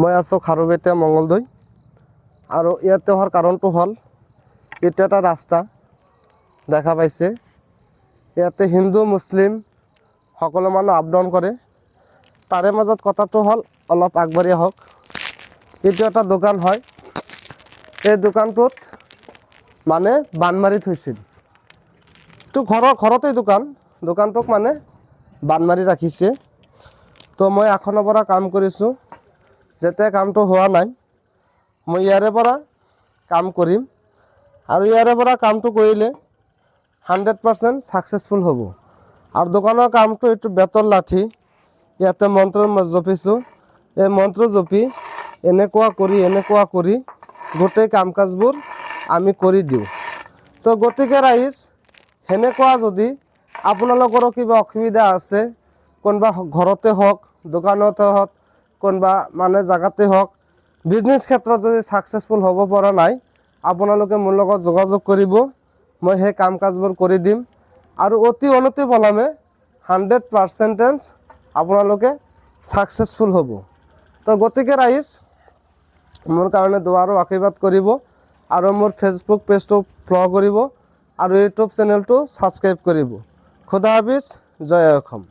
মই আছোঁ খাৰুপেটীয়া মঙ্গলদৈ আৰু ইয়াতে হোৱাৰ কাৰণটো হ'ল এইটো এটা ৰাস্তা দেখা পাইছে ইয়াতে হিন্দু মুছলিম সকলো মানুহ আপ ডাউন কৰে তাৰে মাজত কথাটো হ'ল অলপ আগবাঢ়ি আহক এইটো এটা দোকান হয় এই দোকানটোত মানে বান মাৰি থৈছিল তো ঘৰতেই দোকানটোক মানে বান মাৰি ৰাখিছে তো মই এখনৰ পৰা কাম কৰিছোঁ যেতিয়া কামটো হোৱা নাই মই ইয়াৰে পৰা কাম কৰিম আৰু ইয়াৰে পৰা কামটো কৰিলে 100% সাকসেসফুল হ'ব আৰু দোকানৰ কামটো এইটো বেতৰ লাঠি ইয়াতে মন্ত্ৰ জপিছোঁ এই মন্ত্ৰ জপি এনেকুৱা কৰি গোটেই কাম কাজবোৰ আমি কৰি দিওঁ তো গতিকে ৰাইজ হেনেকুৱা যদি আপোনালোকৰো কিবা অসুবিধা আছে কোনবা ঘৰতে হওক দোকানতে হওক কোনবা মানে জায়গাতে হওক বিজনেস ক্ষেত্ৰত যদি সাকসেসফুল হ'ব পৰা নাই আপোনালোকে মোৰ লগত যোগাযোগ কৰিব মই সেই কাম কাজবোৰ কৰি দিম আৰু অতি অনতি পলমে 100% আপোনালোকে সাকসেসফুল হ'ব তো গতিকে ৰাইজ মোৰ কাৰণে দোয়া আৰু আশীৰ্বাদ কৰিব আৰু মোৰ ফেসবুক পেজটো ফলো কৰিব আৰু ইউটিউব চেনেলটো সাবস্ক্ৰাইব কৰিব খুদা হাফিজ জয় অসম।